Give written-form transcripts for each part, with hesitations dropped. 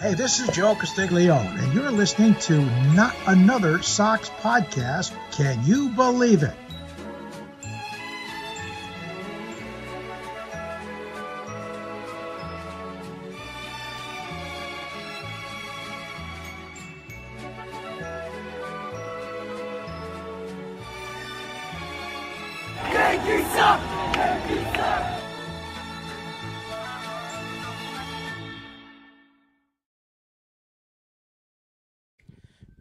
Hey, this is Joe Castiglione, and you're listening to Not Another Sox Podcast. Can you believe it? Yankees suck! Yankees suck!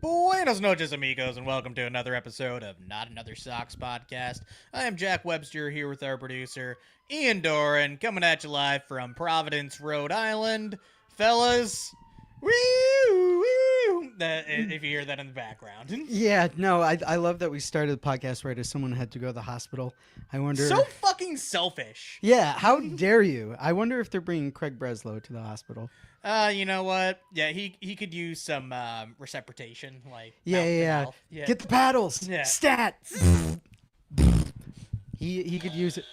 Buenos noches, amigos, and welcome to another episode of Not Another Sox Podcast. I am Jack Webster here with our producer, Ian Doran, coming at you live from Providence, Rhode Island. Fellas, woo, woo, if you hear that in the background. Yeah, no, I love that we started the podcast right as someone had to go to the hospital. I wonder... So fucking selfish. Yeah, how dare you? I wonder if they're bringing Craig Breslow to the hospital. You know what? Yeah, he could use some reciprocation, like Yeah. Get the paddles. Yeah. Stat. he could use it.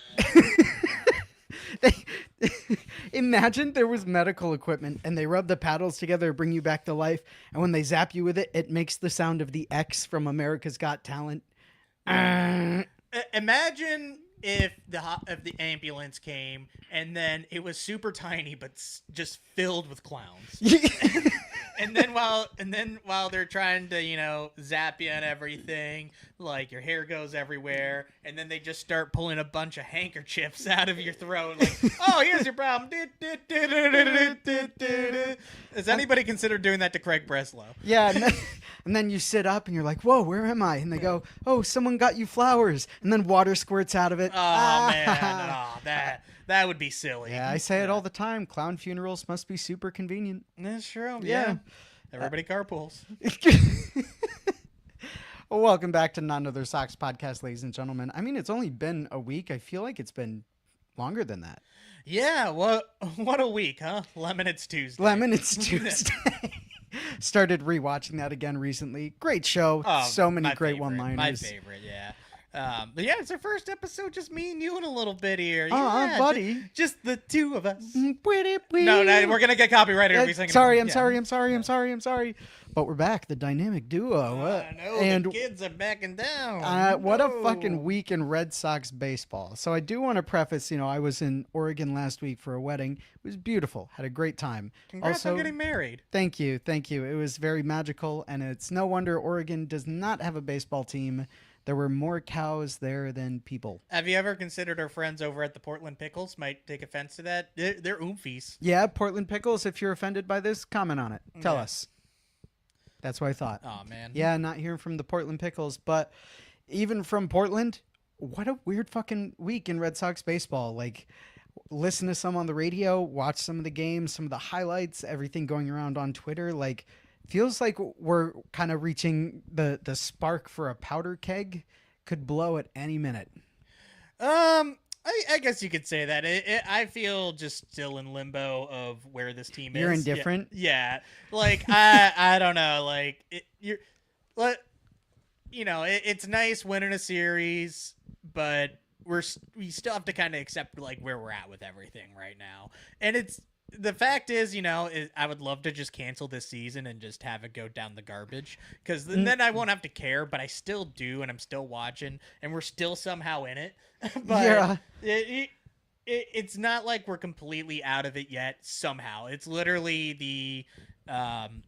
Imagine there was medical equipment and they rub the paddles together to bring you back to life, and when they zap you with it, it makes the sound of the X from America's Got Talent. Imagine if the ambulance came and then it was super tiny but just filled with clowns. And then while they're trying to, zap you and everything, like your hair goes everywhere, and then they just start pulling a bunch of handkerchiefs out of your throat, like, oh, here's your problem. Has anybody considered doing that to Craig Breslow? Yeah, and then you sit up and you're like, whoa, where am I? And they go, oh, someone got you flowers. And then water squirts out of it. Oh, man. That would be silly. Yeah, I say it all the time. Clown funerals must be super convenient. That's true. Yeah. Everybody carpools. Well, welcome back to Not Another Sox Podcast, ladies and gentlemen. I mean, it's only been a week. I feel like it's been longer than that. Yeah, what a week, huh? Lemon It's Tuesday. Lemon It's Tuesday. Started rewatching that again recently. Great show. So many great one-liners. My favorite, yeah. But yeah, it's our first episode, just me and you in a little bit here. Yeah, buddy. Just the two of us. No, we're going to get copyrighted if we sing. I'm sorry. But we're back, the dynamic duo. The kids are backing down. What a fucking week in Red Sox baseball. So I do want to preface, I was in Oregon last week for a wedding. It was beautiful. Had a great time. Congrats on getting married. Thank you. It was very magical, and it's no wonder Oregon does not have a baseball team. There were more cows there than people. Have you ever considered our friends over at the Portland Pickles might take offense to that? They're oomfies. Yeah, Portland Pickles, if you're offended by this, comment on it. Tell us. That's what I thought. Oh, man. Yeah, not hearing from the Portland Pickles, but even from Portland, what a weird fucking week in Red Sox baseball. Like, listen to some on the radio, watch some of the games, some of the highlights, everything going around on Twitter. Like, feels like we're kind of reaching the spark for a powder keg. Could blow at any minute. I guess you could say that. I feel just still in limbo of where this team is. You're indifferent? Yeah. Like, I don't know. Like, it's nice winning a series, but we still have to kind of accept, like, where we're at with everything right now. And the fact is, I would love to just cancel this season and just have it go down the garbage, because then I won't have to care, but I still do, and I'm still watching, and we're still somehow in it. But yeah. It's not like we're completely out of it yet somehow. It's literally the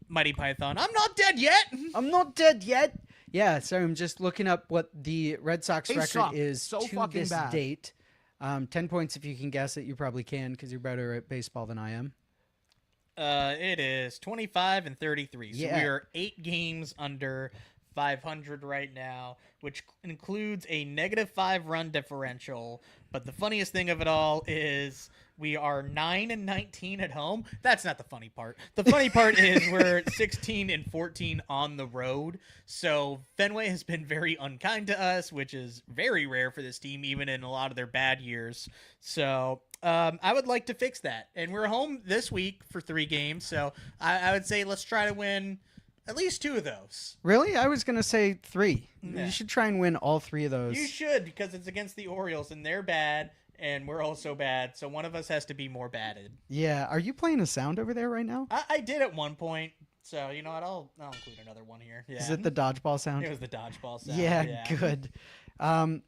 Mighty Python, I'm not dead yet! Yeah, so I'm just looking up what the Red Sox record is to this date. 10 points if you can guess it. You probably can, because you're better at baseball than I am. It is 25-33. So yeah. We are 8 games under 500 right now, which includes a -5 run differential. But the funniest thing of it all is we are 9-19 at home. That's not the funny part. The funny part is we're 16-14 on the road. So Fenway has been very unkind to us, which is very rare for this team, even in a lot of their bad years. So I would like to fix that. And we're home this week for 3 games. So I would say let's try to win at least 2 of those. Really? I was going to say 3. Yeah. You should try and win all 3 of those. You should, because it's against the Orioles, and they're bad. and we're all so bad. So one of us has to be more batted. Yeah. Are you playing a sound over there right now? I did at one point. So you know what? I'll include another one here. Yeah. Is it the dodgeball sound? It was the dodgeball sound. Yeah, good.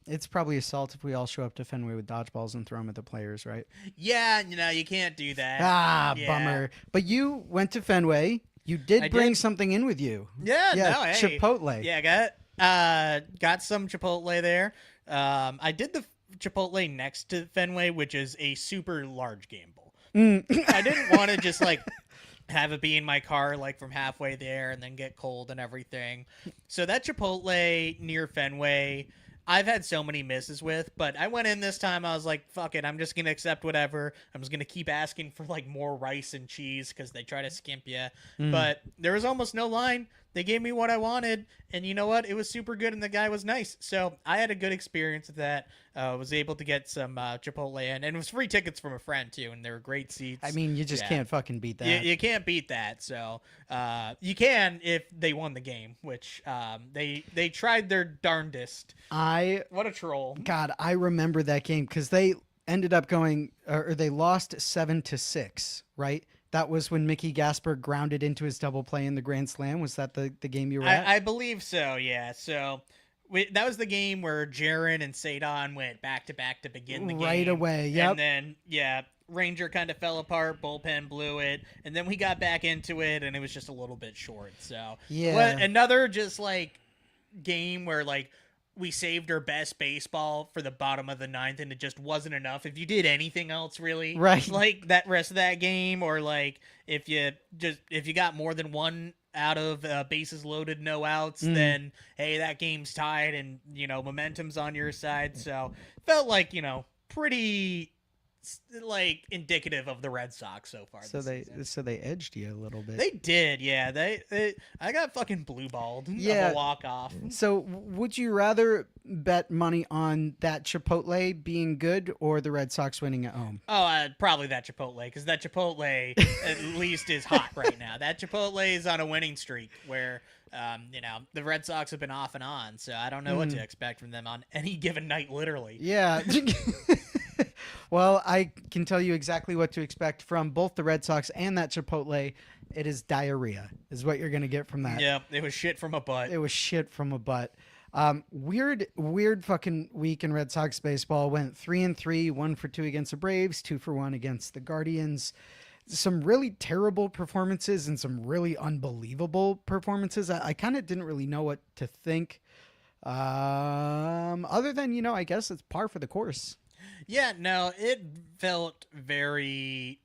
It's probably assault if we all show up to Fenway with dodgeballs and throw them at the players, right? Yeah, you can't do that. Yeah. Bummer. But you went to Fenway. You did bring something in with you. Yeah, no, hey. Chipotle. Yeah, got some Chipotle there. I did the Chipotle next to Fenway, which is a super large game bowl. I didn't want to just have it be in my car from halfway there and then get cold and everything. So that Chipotle near Fenway, I've had so many misses with, but I went in this time. I was like, fuck it. I'm just going to accept whatever. I'm just going to keep asking for more rice and cheese because they try to skimp you. But there was almost no line. They gave me what I wanted, and you know what? It was super good, and the guy was nice. So I had a good experience with that. Was able to get some Chipotle in, and it was free tickets from a friend, too, and they were great seats. I mean, you just can't fucking beat that. You can't beat that. So you can if they won the game, which they tried their darndest. What a troll. God, I remember that game because they ended up going, or they lost 7-6, right? That was when Mickey Gasper grounded into his double play in the Grand Slam. Was that the game you were at? I believe so, yeah. So that was the game where Jaron and Sadon went back-to-back to begin the game. Right away, yep. And then, Ranger kind of fell apart, bullpen blew it, and then we got back into it, and it was just a little bit short. So, yeah. Another just, game where, we saved our best baseball for the bottom of the ninth, and it just wasn't enough. If you did anything else, really, right? That rest of that game, or if you got more than one out of bases loaded, no outs, then hey, that game's tied, and momentum's on your side. So felt pretty indicative of the Red Sox so far. So they edged you a little bit. They did, yeah. I got fucking blue balled. Yeah. Of a walk off. So would you rather bet money on that Chipotle being good or the Red Sox winning at home? Oh, probably that Chipotle, because that Chipotle at least is hot right now. That Chipotle is on a winning streak where. The Red Sox have been off and on, so I don't know what to expect from them on any given night, literally. Yeah. Well, I can tell you exactly what to expect from both the Red Sox and that Chipotle. It is diarrhea, is what you're going to get from that. Yeah, it was shit from a butt. It was shit from a butt. Weird fucking week in Red Sox baseball. Went 3-3, 1 for 2 against the Braves, 2 for 1 against the Guardians. Some really terrible performances and some really unbelievable performances. I kind of didn't really know what to think. Other than, I guess it's par for the course. Yeah, no, it felt very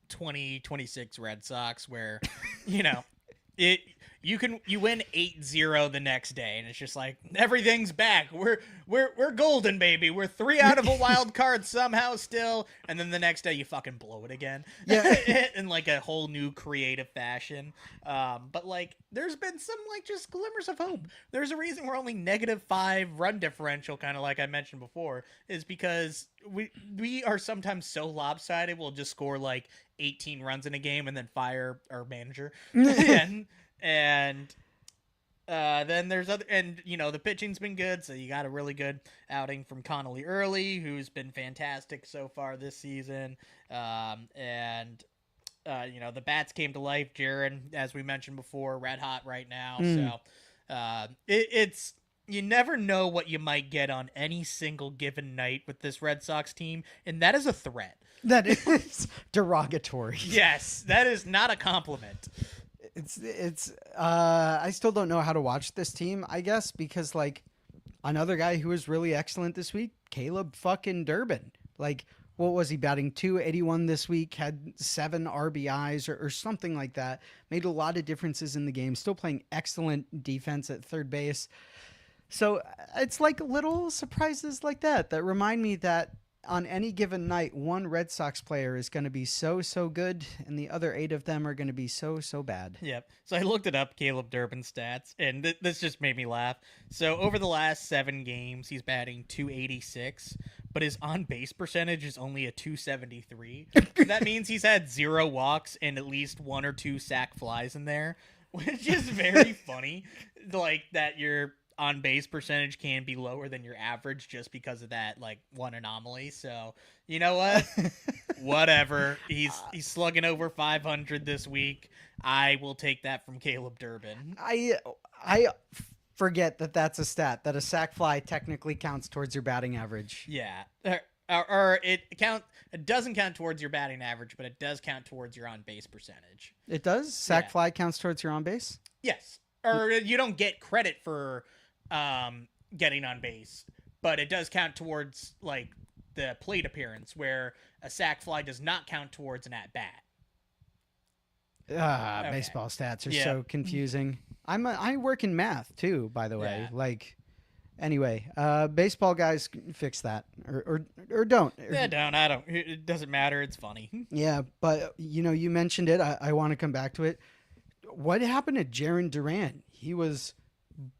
2026 Red Sox where, you win 8-0 the next day, and it's just everything's back. We're golden, baby. We're 3 out of a wild card somehow still, and then the next day you fucking blow it again. Yeah. In a whole new creative fashion. But there's been some just glimmers of hope. There's a reason we're only -5 run differential, kind of like I mentioned before, is because we are sometimes so lopsided. We'll just score 18 runs in a game and then fire our manager. And then there's other, and the pitching's been good, so you got a really good outing from Connolly early, who's been fantastic so far this season. The bats came to life. Jaron, as we mentioned before, red hot right now. So it's you never know what you might get on any single given night with this Red Sox team, and that is a threat. That is derogatory. Yes, that is not a compliment. It's I still don't know how to watch this team, I guess, because another guy who was really excellent this week, Caleb fucking Durbin. What was he batting? 281 this week, had 7 RBIs or something like that. Made a lot of differences in the game, still playing excellent defense at third base. So it's little surprises like that remind me that on any given night, one Red Sox player is going to be so good, and the other 8 of them are going to be so bad. Yep. So I looked it up, Caleb Durbin's stats, and this just made me laugh. So over the last 7 games, he's batting .286, but his on-base percentage is only a .273. That means he's had 0 walks and at least 1 or 2 sac flies in there, which is very funny. That you're on base percentage can be lower than your average just because of that like one anomaly. So you know what? Whatever. He's slugging over 500 this week. I will take that from Caleb Durbin. I forget that that's a stat, that a sac fly technically counts towards your batting average. Yeah. Or it doesn't count towards your batting average, but it does count towards your on base percentage. It does? Sac fly counts towards your on base? Yes. Or you don't get credit for getting on base, but it does count towards like the plate appearance, where a sac fly does not count towards an at bat. Okay. Baseball stats are so confusing. I work in math too, by the way. Yeah. Like, anyway, baseball guys, fix that or don't. Yeah, don't. I don't. It doesn't matter. It's funny. Yeah, but you mentioned it. I want to come back to it. What happened to Jarren Duran? He was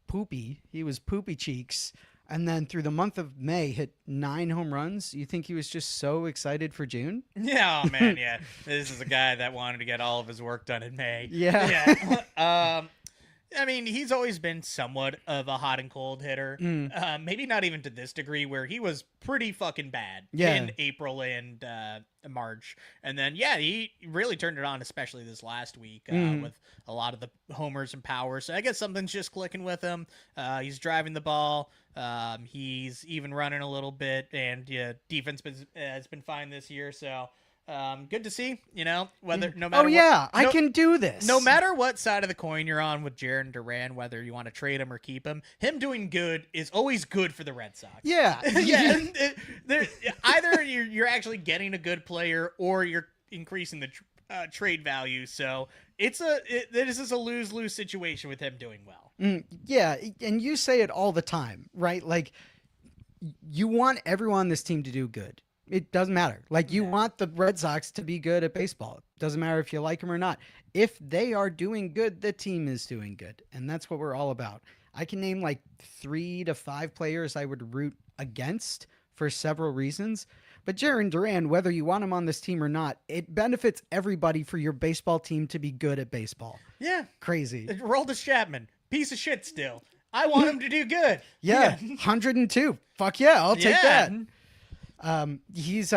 poopy. He was poopy cheeks. And then through the month of May, hit 9 home runs. You think he was just so excited for June? Yeah, oh man, yeah. This is a guy that wanted to get all of his work done in May. Yeah. I mean, he's always been somewhat of a hot and cold hitter. Maybe not even to this degree, where he was pretty fucking bad in April and March. And then, he really turned it on, especially this last week with a lot of the homers and power. So I guess something's just clicking with him. He's driving the ball. He's even running a little bit. And defense has been fine this year. So good to see, whether no matter I can do this. No matter what side of the coin you're on with Jarren Duran, whether you want to trade him or keep him doing good is always good for the Red Sox. Yeah. Either you're actually getting a good player or you're increasing the trade value. So this is a lose-lose situation with him doing well. Yeah, and you say it all the time, right? Like, you want everyone on this team to do good. It doesn't matter. Like, you want the Red Sox to be good at baseball. It doesn't matter if you like them or not. If they are doing good, the team is doing good. And that's what we're all about. I can name like 3 to 5 players I would root against for several reasons. But Jarren Duran, whether you want him on this team or not, it benefits everybody for your baseball team to be good at baseball. Yeah. Crazy. Aroldis Chapman, piece of shit still. I want him to do good. Yeah. 102. Fuck yeah, I'll take that. He's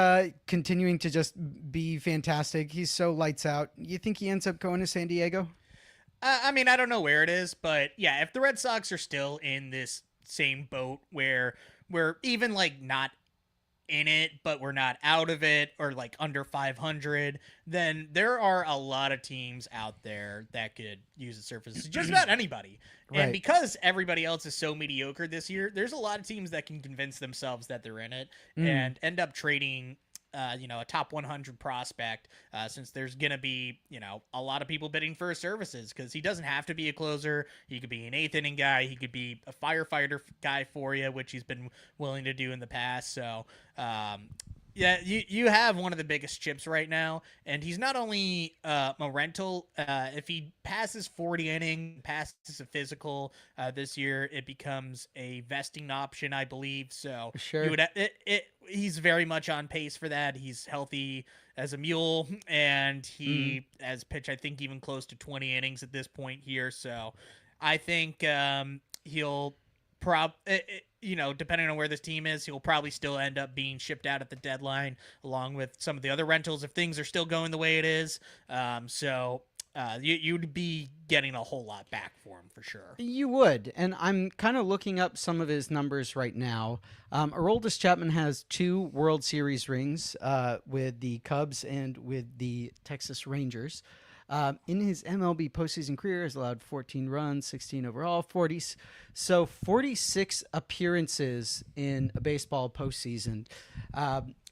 continuing to just be fantastic. He's so lights out. You think he ends up going to San Diego? I mean, I don't know where it is, but yeah, if the Red Sox are still in this same boat where we're even like not in it, but we're not out of it, or like under 500, then there are a lot of teams out there that could use the services. Just about anybody. Right. And because everybody else is so mediocre this year, there's a lot of teams that can convince themselves that they're in it and end up trading a top 100 prospect, since there's going to be, a lot of people bidding for his services, because he doesn't have to be a closer. He could be an 8th inning guy. He could be a firefighter guy for you, which he's been willing to do in the past. So, you have one of the biggest chips right now, and he's not only a rental. If he passes 40 innings, passes a physical this year, it becomes a vesting option, I believe. So sure, he's very much on pace for that. He's healthy as a mule, and he has pitched, I think, even close to 20 innings at this point here. So I think he'll depending on where this team is, he'll probably still end up being shipped out at the deadline, along with some of the other rentals if things are still going the way it is. You'd be getting a whole lot back for him for sure. You would, and I'm kind of looking up some of his numbers right now. Aroldis Chapman has 2 World Series rings with the Cubs and with the Texas Rangers. In his MLB postseason career, has allowed 14 runs, 16 overall, 46 appearances in a baseball postseason.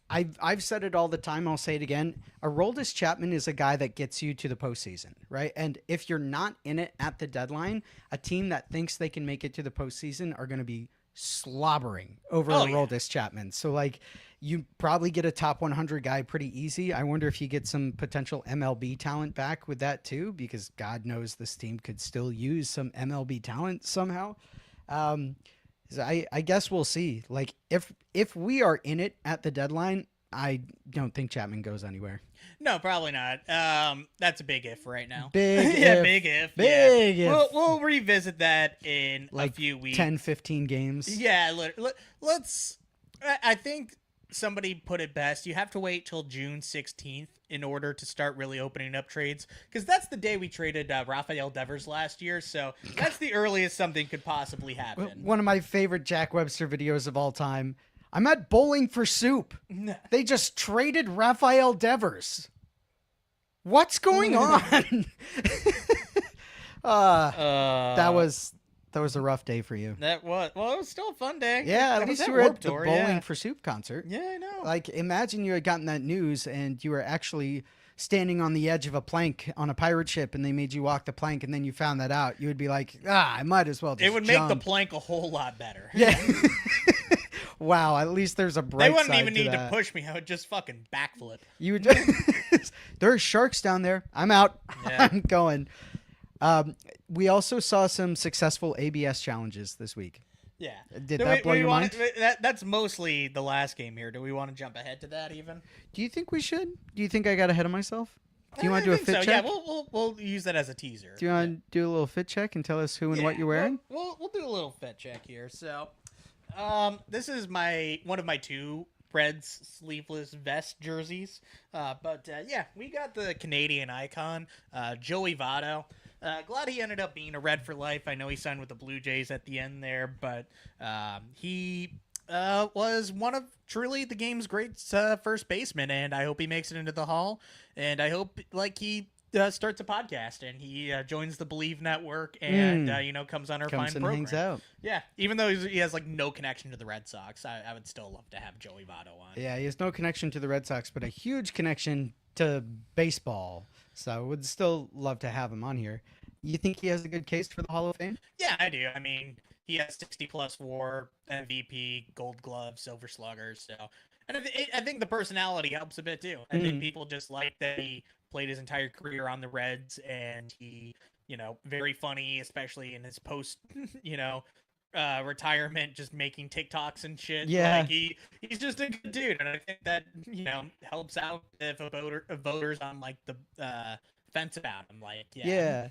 I've said it all the time. I'll say it again. Aroldis Chapman is a guy that gets you to the postseason, right? And if you're not in it at the deadline, a team that thinks they can make it to the postseason are going to be slobbering over Aroldis Chapman. So, like, you probably get a top 100 guy pretty easy. I wonder if you get some potential MLB talent back with that too, because God knows this team could still use some MLB talent somehow. I guess we'll see. Like, if we are in it at the deadline, I don't think Chapman goes anywhere. No, probably not. That's a big if right now. Big yeah, if. big if. Big yeah. if. We'll revisit that in Like a few weeks. 10, 15 games. Yeah, let's. I think somebody put it best. You have to wait till June 16th in order to start really opening up trades, because that's the day we traded Rafael Devers last year. So that's the earliest something could possibly happen. One of my favorite Jack Webster videos of all time. I'm at Bowling for Soup. They just traded Rafael Devers. What's going on? That was a rough day for you. That was, well, it was still a fun day. Yeah, I at was least you were at Warped the Tour, Bowling for Soup concert. Yeah, I know. Like, imagine you had gotten that news and you were actually standing on the edge of a plank on a pirate ship and they made you walk the plank and then you found that out. You would be like, I might as well just It would make the jump. plank a whole lot better. Yeah. Wow, at least there's a bright They wouldn't side even to need that. to push me. I would just fucking backflip. You would there are sharks down there. I'm out. Yeah. I'm going. We also saw some successful ABS challenges this week. Yeah. Did that blow your mind? That's mostly the last game here. Do we want to jump ahead to that even? Do you think we should? Do you think I got ahead of myself? Do you want to do a think fit so. check? Yeah, we'll use that as a teaser. Do you want to do a little fit check and tell us who and what you're wearing? We'll do a little fit check here. So, this is one of my two Reds sleeveless vest jerseys. But yeah, we got the Canadian icon, Joey Votto. Glad he ended up being a Red for life. I know he signed with the Blue Jays at the end there, but he was one of truly the game's great first basemen, and I hope he makes it into the Hall. And I hope he starts a podcast and he joins the Believe Network and comes on our Comes fine and program. hangs out. Yeah, even though he has like no connection to the Red Sox, I would still love to have Joey Votto on. Yeah, he has no connection to the Red Sox, but a huge connection to baseball. So would still love to have him on here. You think he has a good case for the Hall of Fame? Yeah, I do. I mean, he has 60+ WAR, MVP, Gold Glove, Silver Slugger. So, and I think the personality helps a bit too. I think people just like that he played his entire career on the Reds, and he, very funny, especially in his post, retirement, just making TikToks and shit. Yeah. Like he's just a good dude, and I think that helps out if voters on like the fence about him. Like, Yeah.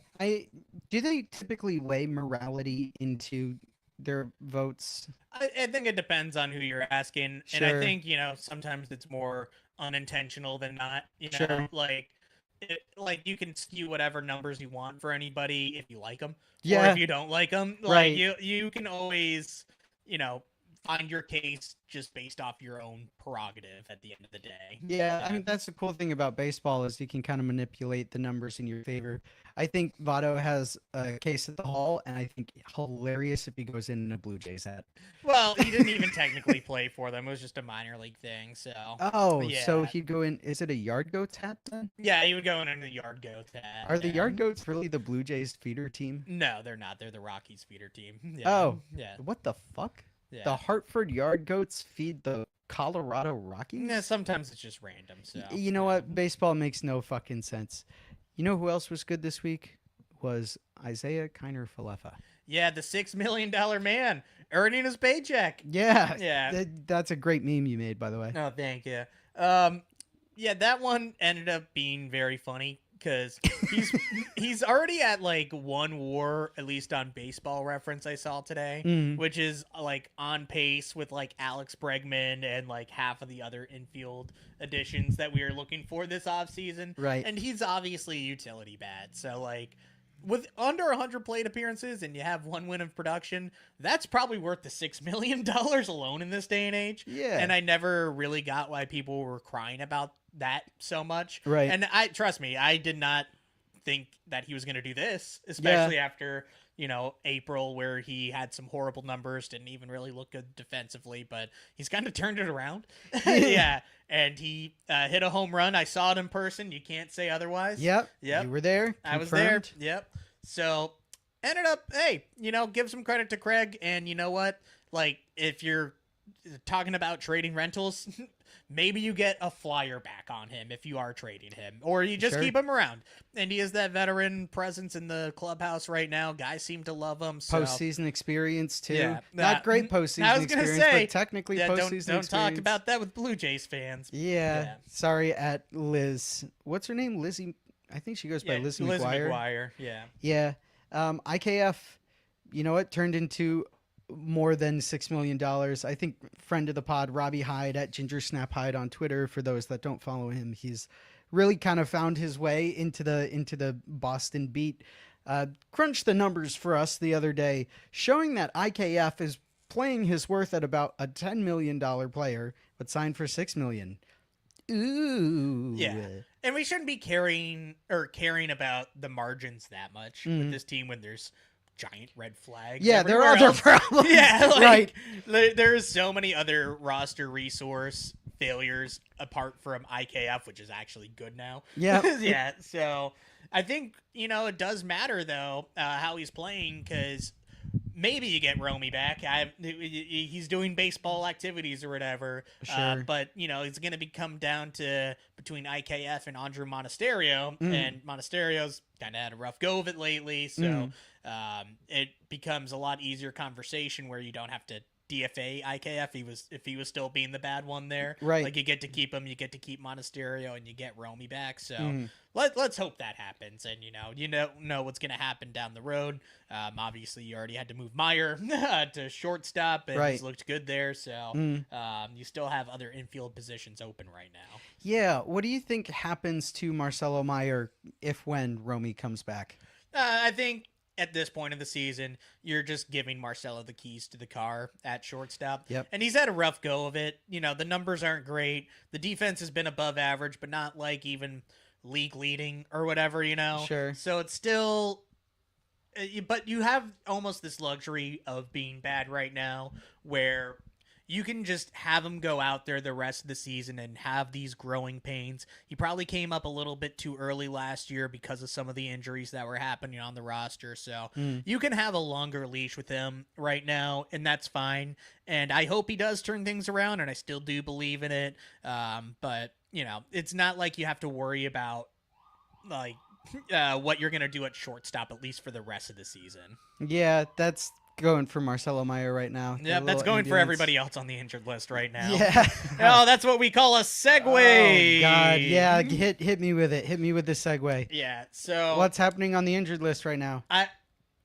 Do they typically weigh morality into their votes? I think it depends on who you're asking, and Sure. I think sometimes it's more unintentional than not. Sure. Like you can skew whatever numbers you want for anybody if you like them, or Yeah. if you don't like them. Like Right. you can always find your case just based off your own prerogative at the end of the day. Yeah, I mean, that's the cool thing about baseball is you can kind of manipulate the numbers in your favor. I think Votto has a case at the Hall, and I think hilarious if he goes in a Blue Jays hat. Well, he didn't even technically play for them. It was just a minor league thing. So Oh, so Yeah. he'd go in. Is it a Yard Goats hat then? yeah, he would go in the Yard Goats hat. Are the yeah. Yard Goats really the Blue Jays feeder team? No, they're not. They're the Rockies feeder team. Yeah. Oh. yeah. What the fuck? Yeah. The Hartford Yard Goats feed the Colorado Rockies? Yeah, sometimes it's just random. So You know what? Baseball makes no fucking sense. You know who else was good this week? Was Isaiah Kiner Falefa. Yeah, the $6 million man earning his paycheck. Yeah. Yeah. That's a great meme you made, by the way. No, thank you. Yeah, that one ended up being very funny because he's already at like 1 WAR, at least on Baseball Reference I saw today, Mhm. which is like on pace with like Alex Bregman and like half of the other infield additions that we are looking for this offseason. Right. And he's obviously utility bad. So like with under 100 plate appearances and you have 1 win of production, that's probably worth the $6 million alone in this day and age. Yeah. And I never really got why people were crying about that so much. Right. And trust me, I did not think that he was going to do this, especially after, April, where he had some horrible numbers, didn't even really look good defensively, but he's kind of turned it around. Yeah. And he hit a home run. I saw it in person. You can't say otherwise. Yep. Yep. You were there. I was there. Confirmed. Yep. So ended up, hey, give some credit to Craig. And you know what? Like, if you're talking about trading rentals, maybe you get a flyer back on him if you are trading him, or you just keep him around. And he is that veteran presence in the clubhouse right now. Guys seem to love him. So. Postseason experience too. Yeah, not great postseason experience, but technically postseason experience. Don't talk about that with Blue Jays fans. Yeah. Sorry, at Liz. What's her name? Lizzie. I think she goes by Lizzie McGuire. McGuire. Yeah. Yeah. IKF. You know what? Turned into more than $6 million. I think friend of the pod, Robbie Hyde at Ginger Snap Hyde on Twitter. For those that don't follow him, he's really kind of found his way into the Boston beat. Crunched the numbers for us the other day, showing that IKF is playing his worth at about a $10 million player, but signed for $6 million. Ooh. Yeah. And we shouldn't be caring about the margins that much with this team when there's giant red flags. Yeah, there are other problems. Yeah, right. There's so many other roster resource failures apart from IKF, which is actually good now. Yeah. Yeah. So I think, it does matter, though, how he's playing, because maybe you get Romy back. He's doing baseball activities or whatever. Sure. But, it's going to come down to between IKF and Andrew Monasterio. And Monasterio's kind of had a rough go of it lately. So it becomes a lot easier conversation where you don't have to DFA IKF if he was still being the bad one there. Right. Like, you get to keep him, you get to keep Monasterio, and you get Romy back. So let's hope that happens. And, you know what's going to happen down the road. Obviously, you already had to move Meyer to shortstop, and he's looked good there. So you still have other infield positions open right now. Yeah. What do you think happens to Marcelo Meyer when Romy comes back? I think at this point in the season, you're just giving Marcelo the keys to the car at shortstop. Yep. And he's had a rough go of it. The numbers aren't great. The defense has been above average, but not like even league leading or whatever, Sure. So it's still, but you have almost this luxury of being bad right now where you can just have him go out there the rest of the season and have these growing pains. He probably came up a little bit too early last year because of some of the injuries that were happening on the roster. So you can have a longer leash with him right now, and that's fine. And I hope he does turn things around, and I still do believe in it. But, it's not like you have to worry about, what you're going to do at shortstop, at least for the rest of the season. Yeah, that's going for Marcelo Meyer right now. Yeah, that's going for everybody else on the injured list right now. Yeah. Oh, that's what we call a segue. Oh, God. Yeah, hit me with it. Hit me with the segue. Yeah, so what's happening on the injured list right now? I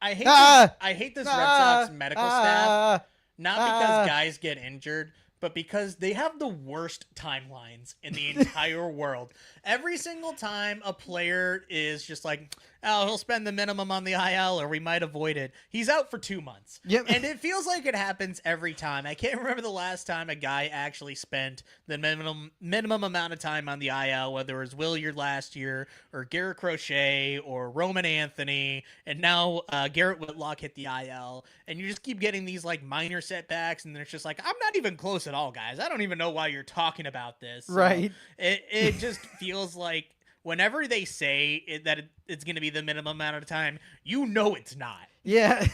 hate this Red Sox medical staff, not because guys get injured, but because they have the worst timelines in the entire world. Every single time a player is just like, oh, he'll spend the minimum on the IL or we might avoid it, he's out for 2 months. Yep. And it feels like it happens every time. I can't remember the last time a guy actually spent the minimum amount of time on the IL, whether it was Williard last year or Garrett Crochet or Roman Anthony, and now Garrett Whitlock hit the IL. And you just keep getting these minor setbacks, and it's just like, I'm not even close at all, guys. I don't even know why you're talking about this. So right. It just feels like whenever they say that it's going to be the minimum amount of time, it's not. Yeah.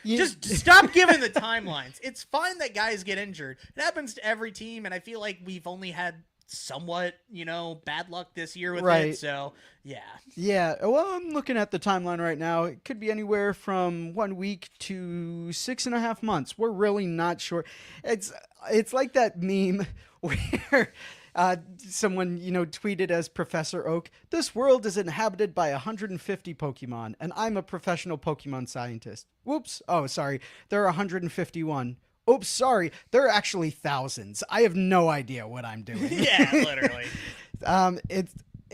Just stop giving the timelines. It's fine that guys get injured. It happens to every team, and I feel like we've only had somewhat, bad luck this year with it. So, yeah. Yeah. Well, I'm looking at the timeline right now. It could be anywhere from 1 week to 6.5 months. We're really not sure. It's like that meme where someone, tweeted as Professor Oak, this world is inhabited by 150 Pokemon, and I'm a professional Pokemon scientist. Whoops. Oh, sorry. There are 151. Oops, sorry. There are actually thousands. I have no idea what I'm doing. Yeah, literally.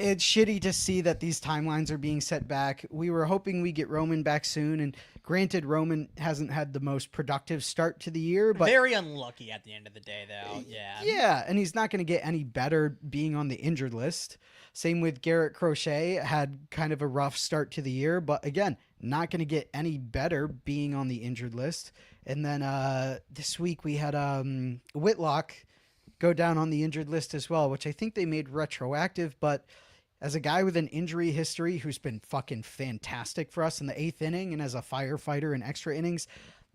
It's shitty to see that these timelines are being set back. We were hoping we get Roman back soon, and granted, Roman hasn't had the most productive start to the year, but very unlucky at the end of the day, though. Yeah. Yeah, and he's not going to get any better being on the injured list. Same with Garrett Crochet, had kind of a rough start to the year, but again, not going to get any better being on the injured list. And then this week we had Whitlock go down on the injured list as well, which I think they made retroactive, but as a guy with an injury history who's been fucking fantastic for us in the 8th inning and as a firefighter in extra innings,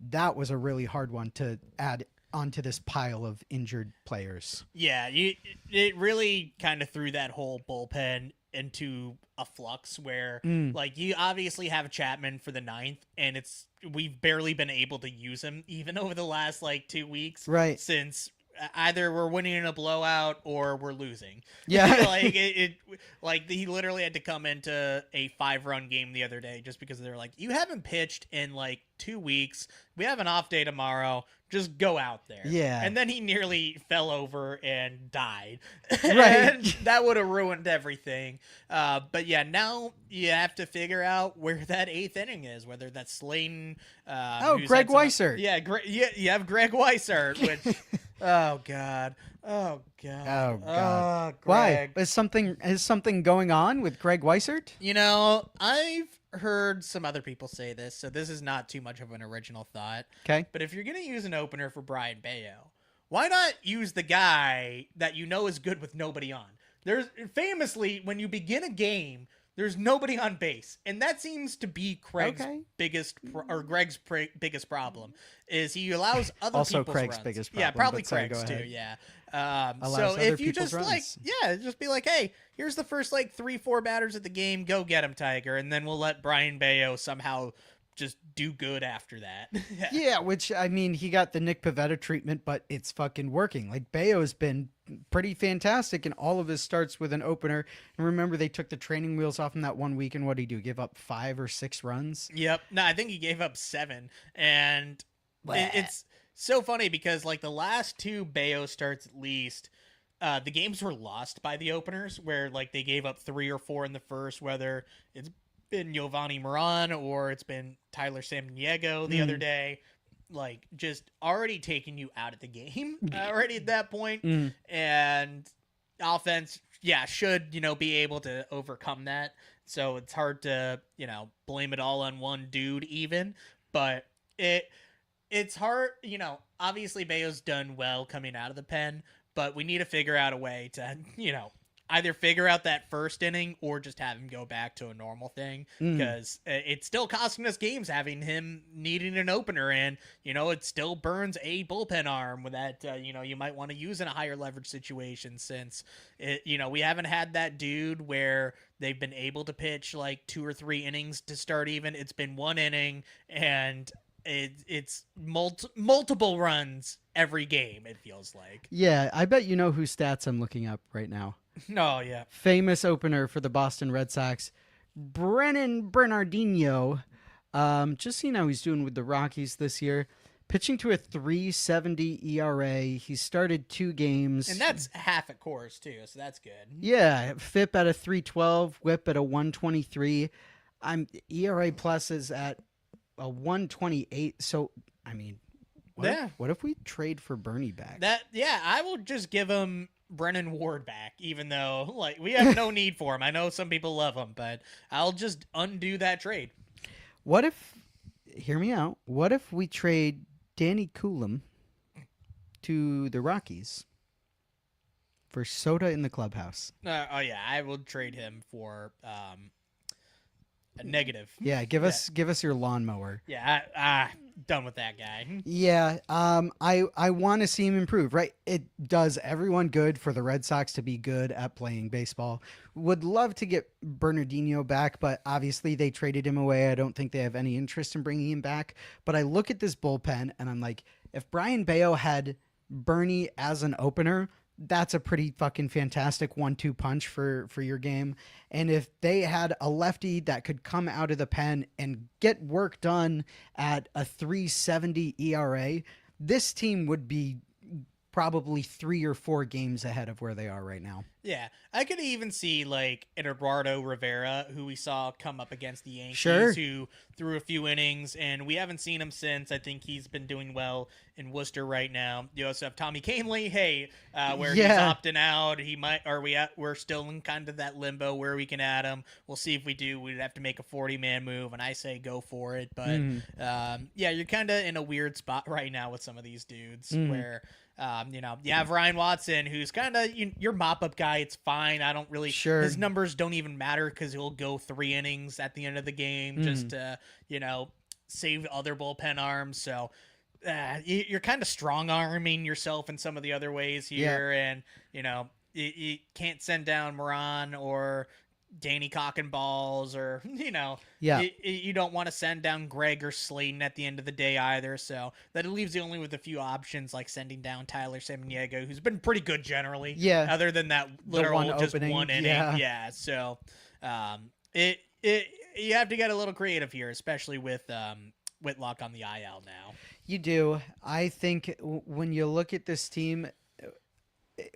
that was a really hard one to add onto this pile of injured players. Yeah, it really kind of threw that whole bullpen into a flux where like you obviously have Chapman for the ninth, and we've barely been able to use him even over the last like 2 weeks, Right. since either we're winning in a blowout or we're losing. Yeah. Like like he literally had to come into a 5-run game the other day just because they're like, you haven't pitched in like 2 weeks. We have an off day tomorrow. Just go out there. Yeah. And then he nearly fell over and died. Right. And that would have ruined everything. But yeah, now you have to figure out where that 8th inning is, whether that's Slayton. Greg Weissert. Yeah, you have Greg Weissert, which, oh God. Oh God. Oh, God. Greg. Why? Is something going on with Greg Weissert? You know, I've heard some other people say this, so this is not too much of an original thought. Okay. But if you're going to use an opener for Brian Bayo, why not use the guy that you know is good with nobody on? There's famously, when you begin a game, there's nobody on base, and that seems to be Greg's biggest problem. Is he allows other also people's Craig's runs. biggest problem. Yeah, probably but sorry, Craig's go too. ahead. Yeah. Allows So other if you people's just runs. just be like, hey, here's the first like 3-4 batters of the game, go get him, Tiger, and then we'll let Brian Bayo somehow just do good after that. Yeah, which, I mean, he got the Nick Pivetta treatment, but it's fucking working. Like, Bayo's been pretty fantastic in all of his starts with an opener. And remember, they took the training wheels off him that 1 week, and what did he do? Give up 5 or 6 runs? Yep. No, I think he gave up 7. And it's so funny because, like, the last 2 Bayo starts at least, the games were lost by the openers, where, like, they gave up 3 or 4 in the first, whether it's been Giovanni Moran or it's been Tyler Samaniego the other day, like just already taking you out of the game already at that point. And offense, should, be able to overcome that. So it's hard to, blame it all on one dude even, but it's hard, obviously Bayo's done well coming out of the pen, but we need to figure out a way to, either figure out that first inning or just have him go back to a normal thing, because it's still costing us games having him needing an opener, and it still burns a bullpen arm with that you might want to use in a higher leverage situation, since we haven't had that dude where they've been able to pitch like 2 or 3 innings to start even. It's been 1 inning and it's multiple runs every game, it feels like. Yeah, I bet you know whose stats I'm looking up right now. Oh, yeah. Famous opener for the Boston Red Sox, Brennan Bernardino. Just seeing how he's doing with the Rockies this year. Pitching to a 3.70 ERA. He started 2 games. And that's half at course, too, so that's good. Yeah, FIP at a 3.12, WHIP at a 1.23. ERA plus is at a 1.28. So, I mean, what if we trade for Bernie back? I will just give him Brennan Ward back, even though like we have no need for him. I know some people love him, but I'll just undo that trade. What if, hear me out, what if we trade Danny Coulomb to the Rockies for soda in the clubhouse? I will trade him for a negative. Yeah, give us your lawnmower. Yeah, done with that guy. Yeah, I want to see him improve, right? It does everyone good for the Red Sox to be good at playing baseball. Would love to get Bernardino back, but obviously they traded him away. I don't think they have any interest in bringing him back. But I look at this bullpen and I'm like, if Brian Bayo had Bernie as an opener, that's a pretty fucking fantastic 1-2 punch for your game. And if they had a lefty that could come out of the pen and get work done at a 3.70 ERA, this team would be probably 3 or 4 games ahead of where they are right now. Yeah, I could even see like an Eduardo Rivera, who we saw come up against the Yankees, Sure. who threw a few innings, and we haven't seen him since. I think he's been doing well in Worcester right now. You also have Tommy Kahnle, where he's opting out. He might, we're still in kind of that limbo where we can add him. We'll see if we do. We'd have to make a 40-man move, and I say go for it. But you're kind of in a weird spot right now with some of these dudes where. You have Ryan Watson, who's kind of your mop-up guy. It's fine. I don't really. Sure. His numbers don't even matter because he'll go 3 innings at the end of the game just to, save other bullpen arms. So you're kind of strong arming yourself in some of the other ways here, and you can't send down Moran or Danny Balls, or you don't want to send down Greg or Slayton at the end of the day either. So that leaves you only with a few options, like sending down Tyler Samaniego, who's been pretty good generally. Yeah. Other than that literal just opening. one inning. Yeah. So you have to get a little creative here, especially with Whitlock on the IL now. You do. I think when you look at this team,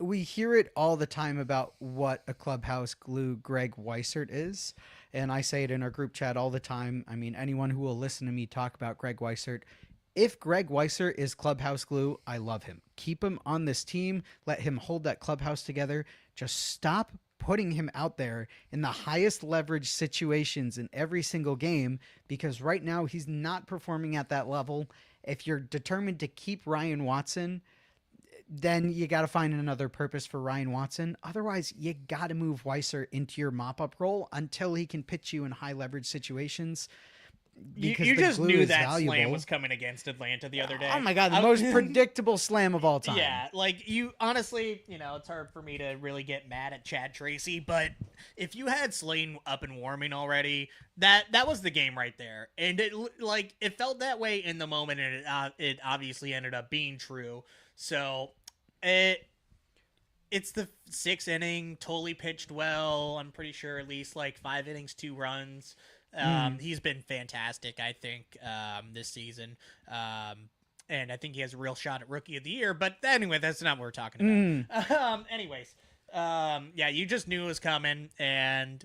we hear it all the time about what a clubhouse glue Greg Weissert is. And I say it in our group chat all the time. I mean, anyone who will listen to me talk about Greg Weissert, if Greg Weissert is clubhouse glue, I love him. Keep him on this team. Let him hold that clubhouse together. Just stop putting him out there in the highest leverage situations in every single game, because right now he's not performing at that level. If you're determined to keep Ryan Watson, then you got to find another purpose for Ryan Watson. Otherwise, you got to move Weissert into your mop-up role until he can pitch you in high leverage situations. You just knew that slam was coming against Atlanta the other day. Oh my God, the most predictable slam of all time. Yeah, like you honestly, it's hard for me to really get mad at Chad Tracy, but if you had Slayton up and warming already, that was the game right there. And it felt that way in the moment, and it obviously ended up being true. So it's the 6th inning, totally pitched well. I'm pretty sure at least like 5 innings, 2 runs. He's been fantastic, I think, this season. And I think he has a real shot at Rookie of the Year. But anyway, that's not what we're talking about. You just knew it was coming. And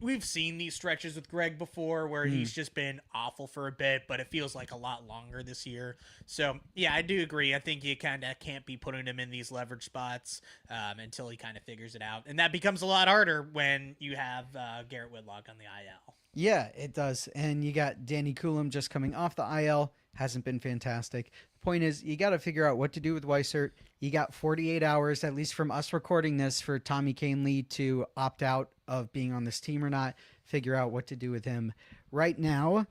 we've seen these stretches with Greg before where he's just been awful for a bit, but it feels like a lot longer this year. So, yeah, I do agree. I think you kind of can't be putting him in these leverage spots until he kind of figures it out. And that becomes a lot harder when you have Garrett Whitlock on the IL. Yeah, it does. And you got Danny Coulomb just coming off the IL. Hasn't been fantastic. The point is, you got to figure out what to do with Weissert. You got 48 hours, at least from us recording this, for Tommy Kahnle to opt out of being on this team or not, figure out what to do with him. Right now,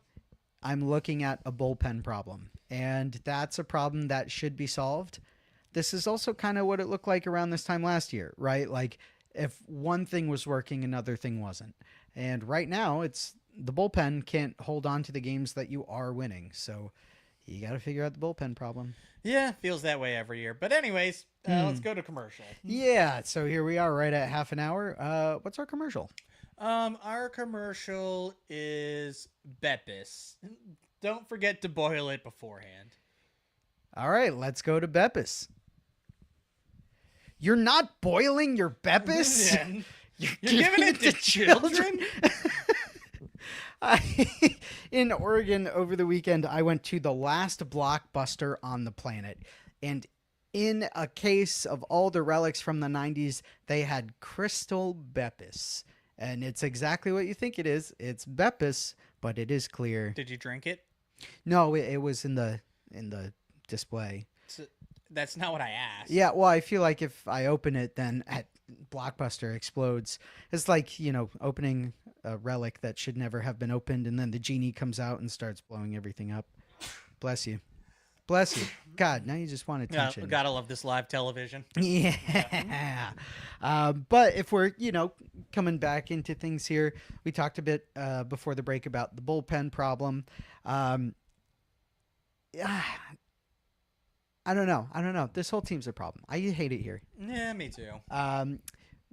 I'm looking at a bullpen problem, and that's a problem that should be solved. This is also kind of what it looked like around this time last year, right? Like, if one thing was working, another thing wasn't. And right now, it's the bullpen can't hold on to the games that you are winning. So you got to figure out the bullpen problem. Yeah, feels that way every year. But anyways, let's go to commercial. Yeah, so here we are right at half an hour. What's our commercial? Our commercial is Beppis. Don't forget to boil it beforehand. All right, let's go to Beppis. You're not boiling your Beppis? Yeah. You're giving it to children? In Oregon over the weekend, I went to the last Blockbuster on the planet. And in a case of all the relics from the 90s, they had Crystal Beppis. And it's exactly what you think it is. It's Beppis, but it is clear. Did you drink it? No, it was in the display. That's not what I asked. Yeah, well, I feel like if I open it, then at Blockbuster explodes. It's like, opening a relic that should never have been opened, and then the genie comes out and starts blowing everything up. Bless you. Bless you. God, now you just want attention. Yeah, gotta love this live television. Yeah. But if we're, coming back into things here, we talked a bit before the break about the bullpen problem. Yeah. I don't know. This whole team's a problem. I hate it here. Yeah, me too.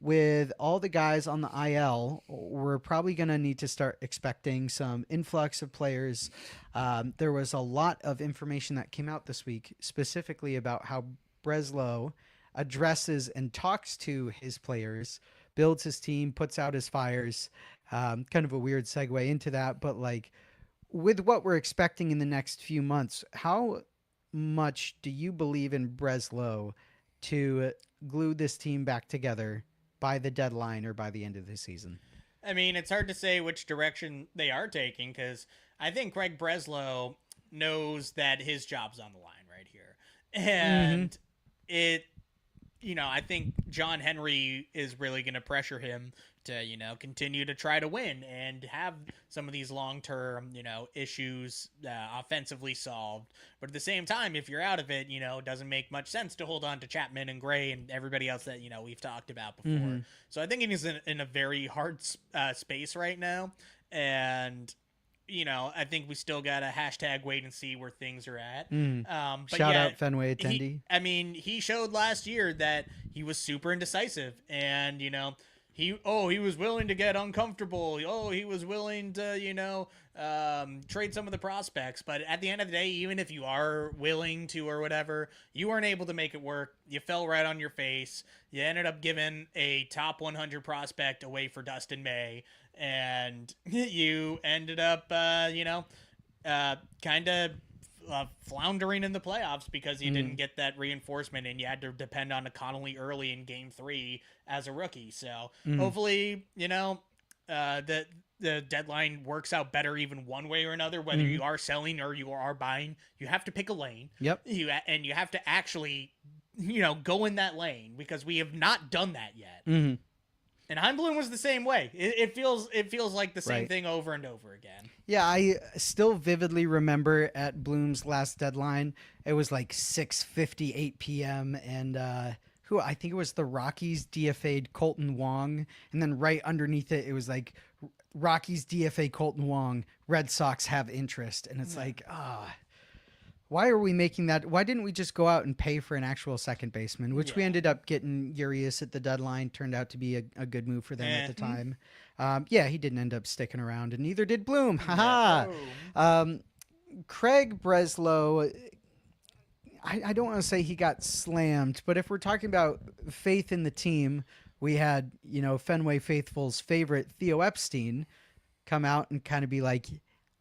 With all the guys on the IL, we're probably going to need to start expecting some influx of players. There was a lot of information that came out this week, specifically about how Breslow addresses and talks to his players, builds his team, puts out his fires. Kind of a weird segue into that, but with what we're expecting in the next few months, how much do you believe in Breslow to glue this team back together by the deadline or by the end of the season? I mean, it's hard to say which direction they are taking, because I think Greg Breslow knows that his job's on the line right here. And I think John Henry is really going to pressure him to, continue to try to win and have some of these long-term, issues offensively solved. But at the same time, if you're out of it, it doesn't make much sense to hold on to Chapman and Gray and everybody else that, we've talked about before. Mm-hmm. So I think he's in a very hard space right now. And, I think we still got to hashtag wait and see where things are at. But Shout out Fenway attendee. He showed last year that he was super indecisive, and he was willing to get uncomfortable. He was willing to trade some of the prospects. But at the end of the day, even if you are willing to or whatever, you weren't able to make it work. You fell right on your face. You ended up giving a top 100 prospect away for Dustin May, and you ended up kind of floundering in the playoffs because you didn't get that reinforcement, and you had to depend on a Connolly early in Game 3 as a rookie. So hopefully, the deadline works out better even one way or another, whether you are selling or you are buying. You have to pick a lane. Yep. And you have to actually, go in that lane, because we have not done that yet. Mm-hmm. And Heimblum was the same way. It feels like the same thing over and over again. Yeah, I still vividly remember at Bloom's last deadline, it was like 6:58 p.m. and I think it was the Rockies DFA'd Colton Wong, and then right underneath it, it was like Rockies DFA Colton Wong, Red Sox have interest, and it's like, why are we making that? Why didn't we just go out and pay for an actual second baseman, which we ended up getting Urias at the deadline. Turned out to be a good move for them at the time. He didn't end up sticking around, and neither did Bloom. Haha. Craig Breslow, I don't want to say he got slammed, but if we're talking about faith in the team, we had, Fenway Faithful's favorite Theo Epstein come out and kind of be like,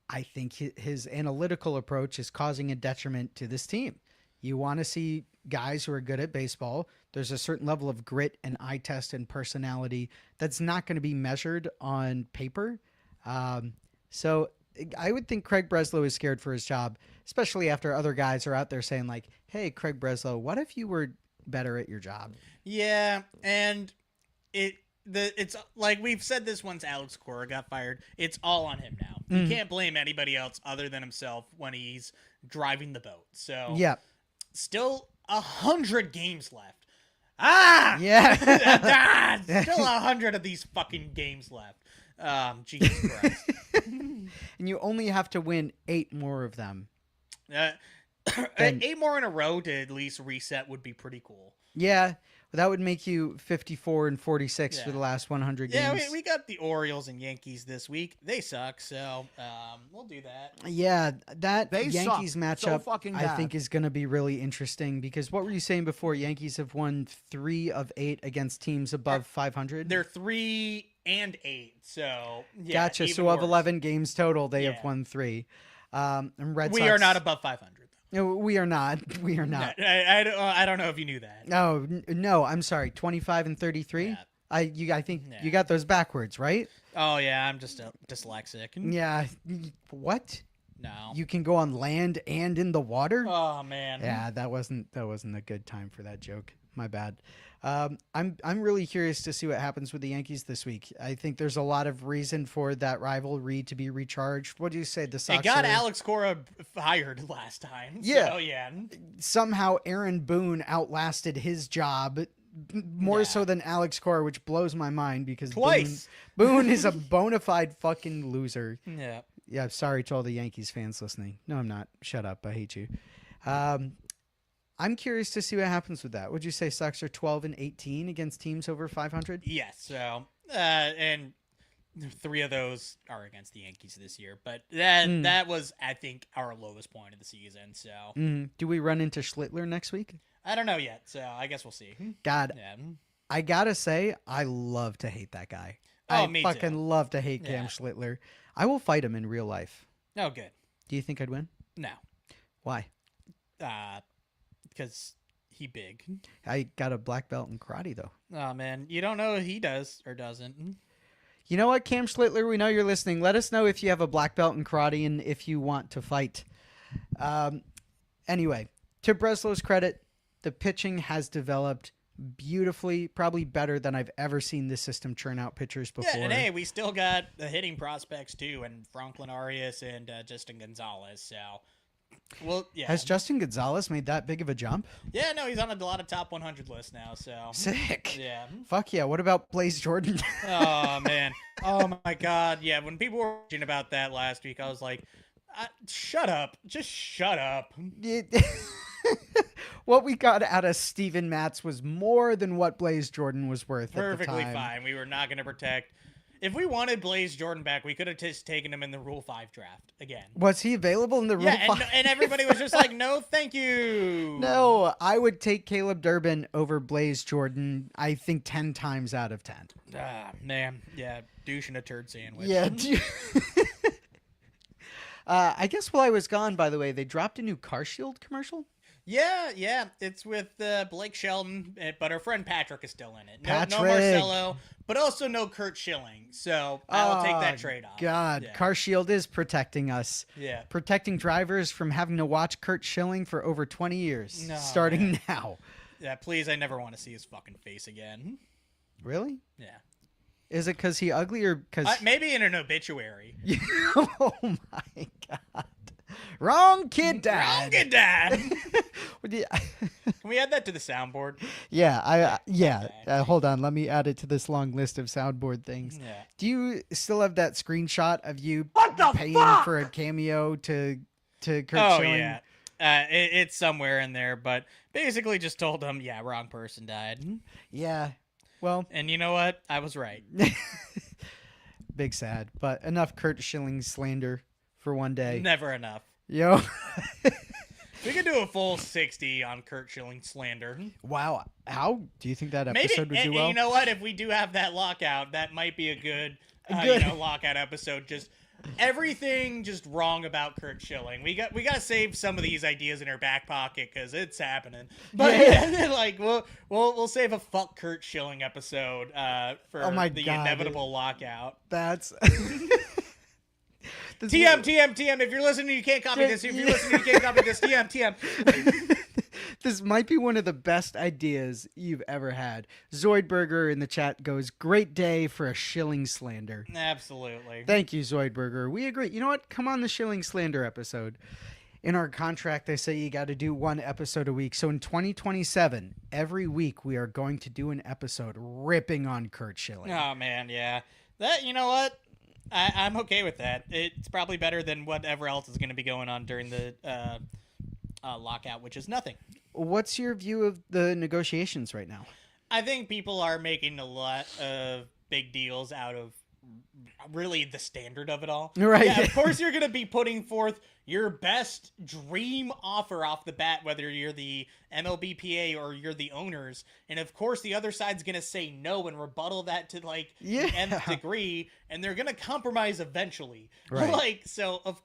I think his analytical approach is causing a detriment to this team. You want to see guys who are good at baseball. There's a certain level of grit and eye test and personality that's not going to be measured on paper. So I would think Craig Breslow is scared for his job, especially after other guys are out there saying like, hey, Craig Breslow, what if you were better at your job? Yeah, and it's like we've said this once Alex Cora got fired. It's all on him now. You can't blame anybody else other than himself when he's driving the boat. So yeah, still 100 games left. Still 100 of these fucking games left. Jesus Christ. And you only have to win 8 more of them. 8 more in a row to at least reset would be pretty cool. Yeah, that would make you 54 and 46 for the last 100 games. Yeah, we got the Orioles and Yankees this week. They suck, so we'll do that. Yeah, that They Yankees suck matchup so fucking I bad. think is going to be really interesting because what were you saying before? Yankees have won 3 of 8 against teams above 500? They're 3 and 8, so yeah. Gotcha. So of 11 games total, they have won 3. And Red we Sox, are not above 500. No, we are not. We are not. I don't know if you knew that. No, I'm sorry. 25 and 33. Yeah. I think you got those backwards, right? Oh yeah, I'm just dyslexic. Yeah. What? No. You can go on land and in the water? Oh man. Yeah, that wasn't a good time for that joke. My bad. I'm really curious to see what happens with the Yankees this week. I think there's a lot of reason for that rivalry to be recharged. What do you say? The Sox It got Alex Cora fired last time. Yeah. So, yeah. Somehow Aaron Boone outlasted his job more so than Alex Cora, which blows my mind because Twice. Boone is a bona fide fucking loser. Yeah. Yeah, sorry to all the Yankees fans listening. No, I'm not. Shut up. I hate you. I'm curious to see what happens with that. Would you say Sox are 12 and 18 against teams over 500? Yes. So, and 3 of those are against the Yankees this year. But that was, I think, our lowest point of the season. So, do we run into Schlittler next week? I don't know yet. So, I guess we'll see. God, Yeah. I gotta say, I love to hate that guy. Oh, I me fucking too. love to hate Cam Yeah. Schlittler. I will fight him in real life. Oh, good. Do you think I'd win? No. Why? Because he big. I got a black belt in karate, though. Oh, man. You don't know if he does or doesn't. You know what, Cam Schlittler? We know you're listening. Let us know if you have a black belt in karate and if you want to fight. Anyway, to Breslow's credit, the pitching has developed beautifully, probably better than I've ever seen this system churn out pitchers before. Yeah, and hey, we still got the hitting prospects too, and Franklin Arias and Justin Gonzalez. So, well, yeah. Has Justin Gonzalez made that big of a jump? Yeah, no, he's on a lot of top 100 lists now. So Sick. yeah. Fuck yeah. What about Blaze Jordan? Oh man. Oh my God. Yeah. When people were talking about that last week, I was like, shut up. Just shut up. What we got out of Steven Matz was more than what Blaze Jordan was worth. Perfectly at the time. fine. We were not going to protect. If we wanted Blaze Jordan back, we could have just taken him in the Rule 5 draft again. Was he available in the Rule 5? And everybody was just like, no, thank you. No, I would take Caleb Durbin over Blaze Jordan, I think 10 times out of 10. Ah, man. Yeah, douche in a turd sandwich. Yeah. I guess while I was gone, by the way, they dropped a new CarShield commercial. Yeah. It's with Blake Shelton, but our friend Patrick is still in it. No Patrick. Marcelo, but also no Kurt Schilling. So I'll take that trade off. God, Yeah. CarShield is protecting us. Yeah. Protecting drivers from having to watch Kurt Schilling for over 20 years, No, starting man. now. Yeah, please, I never want to see his fucking face again. Really? Yeah. Is it because he ugly or because... Maybe in an obituary. Oh, my God. Wrong kid, Dad. Wrong kid, Dad. Would you- Can we add that to the soundboard? Yeah, Okay. hold on. Let me add it to this long list of soundboard things. Yeah. Do you still have that screenshot of you What the paying fuck? for a cameo to Kurt Oh, Schilling? yeah. It's somewhere in there, but basically just told him, yeah, wrong person died. Yeah. Well, And you know what? I was right. big sad, but enough Kurt Schilling slander for one day. Never enough. Yo. We could do a full 60 on Kurt Schilling slander. Wow. How do you think that Maybe, episode would do and well? you know what? If we do have that lockout, that might be a good, Good. lockout episode. Just everything just wrong about Kurt Schilling. We got to save some of these ideas in our back pocket because it's happening. But Yeah. like we'll save a fuck Kurt Schilling episode for Oh my the God. inevitable lockout. That's This TM. If you're listening, you can't copy this. If you're listening, you can't copy this. TM. This might be one of the best ideas you've ever had. Zoidberger in the chat goes, "Great day for a Schilling slander." Absolutely. Thank you, Zoidberger. We agree. You know what? Come on the Schilling slander episode. In our contract, they say you got to do one episode a week. So in 2027, every week we are going to do an episode ripping on Kurt Schilling. Oh man, yeah. That, you know what? I'm okay with that. It's probably better than whatever else is going to be going on during the lockout, which is nothing. What's your view of the negotiations right now? I think people are making a lot of big deals out of really the standard of it all. Right. Yeah, of course you're going to be putting forth your best dream offer off the bat, whether you're the MLBPA or you're the owners. And of course the other side's going to say no and rebuttal that to like Yeah. the nth degree. And they're going to compromise eventually. Right. Like, so of